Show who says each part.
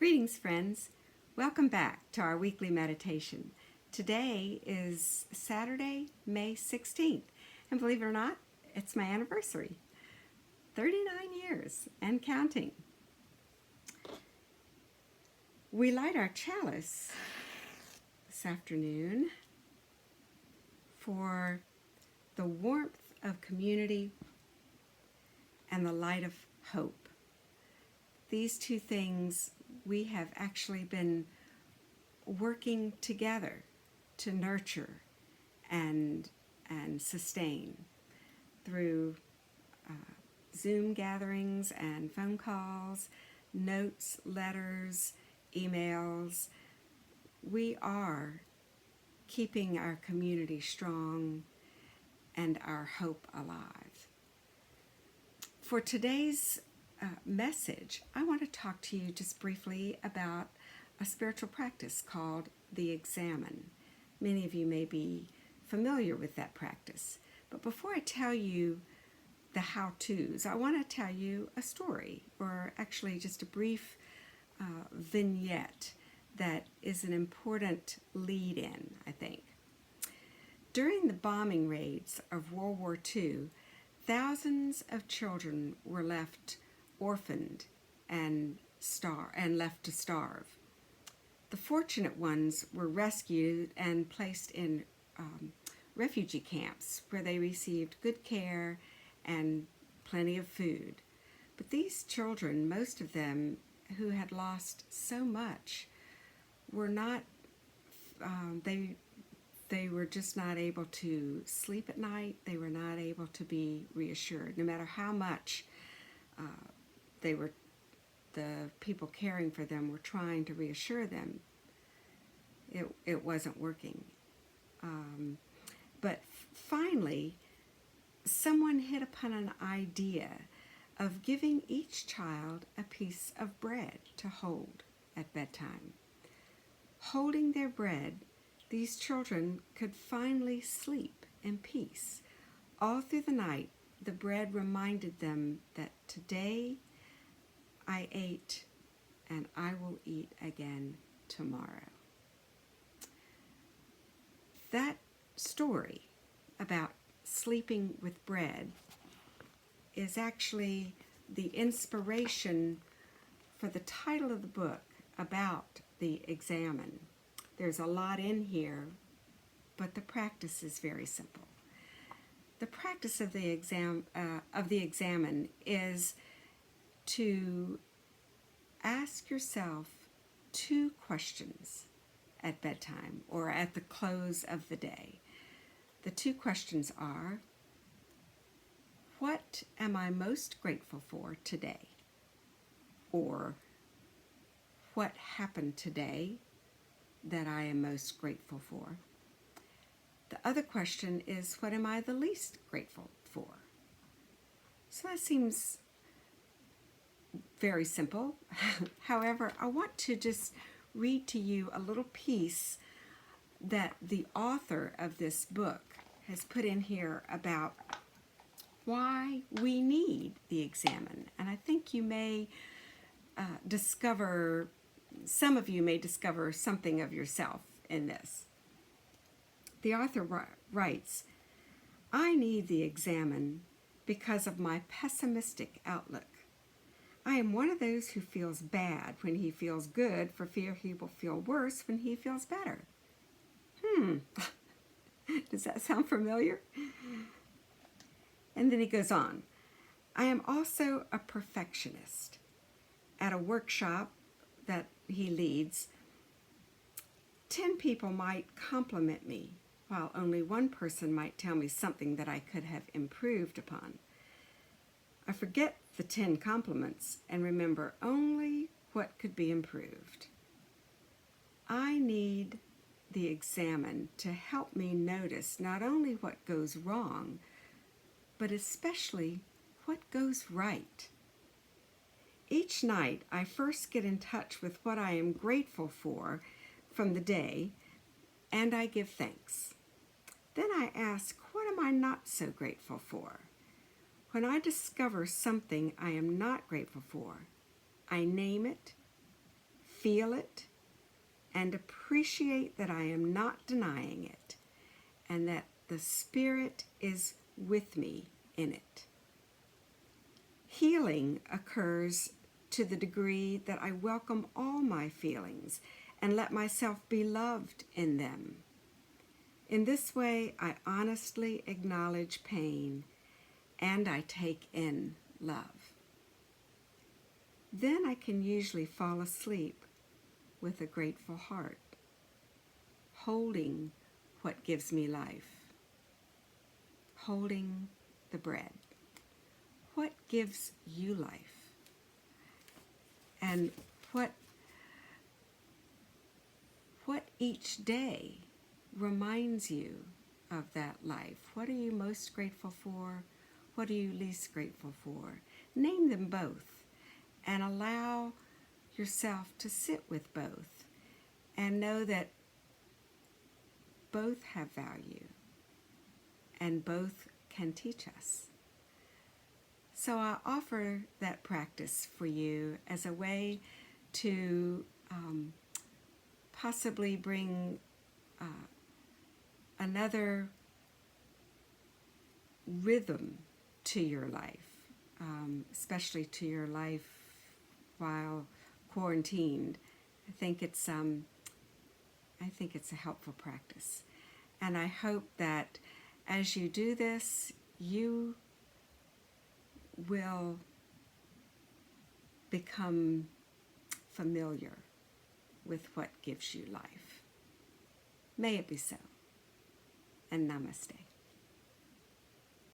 Speaker 1: Greetings, friends. Welcome back to our weekly meditation. Today is Saturday, May 16th, and believe it or not, it's my anniversary. 39 years and counting. We light our chalice this afternoon for the warmth of community and the light of hope. These two things we have actually been working together to nurture and sustain through Zoom gatherings and phone calls, notes, letters, emails. We are keeping our community strong and our hope alive. For today's message, I want to talk to you just briefly about a spiritual practice called the Examen. Many of you may be familiar with that practice, but before I tell you the how-tos, I want to tell you a story, or actually just a brief vignette that is an important lead-in, I think. During the bombing raids of World War II, thousands of children were left orphaned and left to starve. The fortunate ones were rescued and placed in refugee camps where they received good care and plenty of food. But these children, most of them who had lost so much, were not, they were just not able to sleep at night. They were not able to be reassured, no matter how much the people caring for them were trying to reassure them. It wasn't working. But finally, someone hit upon an idea of giving each child a piece of bread to hold at bedtime. Holding their bread, these children could finally sleep in peace. All through the night, the bread reminded them that today I ate and I will eat again tomorrow. That story about sleeping with bread is actually the inspiration for the title of the book about the Examen. There's a lot in here, but the practice is very simple. The practice of the Examen is to ask yourself two questions at bedtime or at the close of the day. The two questions are, what am I most grateful for today? Or, what happened today that I am most grateful for? The other question is, what am I the least grateful for? So that seems very simple. However, I want to just read to you a little piece that the author of this book has put in here about why we need the Examen. And I think you may some of you may discover something of yourself in this. The author writes, I need the Examen because of my pessimistic outlook. I am one of those who feels bad when he feels good for fear he will feel worse when he feels better. Does that sound familiar? And then he goes on, I am also a perfectionist. At a workshop that he leads, 10 people might compliment me, while only one person might tell me something that I could have improved upon. I forget the 10 compliments and remember only what could be improved. I need the Examen to help me notice not only what goes wrong, but especially what goes right. Each night, I first get in touch with what I am grateful for from the day, and I give thanks. Then I ask, what am I not so grateful for? When I discover something I am not grateful for, I name it, feel it, and appreciate that I am not denying it, and that the Spirit is with me in it. Healing occurs to the degree that I welcome all my feelings and let myself be loved in them. In this way, I honestly acknowledge pain and I take in love. Then I can usually fall asleep with a grateful heart, holding what gives me life, holding the bread. What gives you life? And what each day reminds you of that life? What are you most grateful for? What are you least grateful for? Name them both and allow yourself to sit with both and know that both have value and both can teach us. So I offer that practice for you as a way to possibly bring another rhythm to your life, especially to your life while quarantined. I think it's a helpful practice, and I hope that as you do this, you will become familiar with what gives you life. May it be so, and namaste.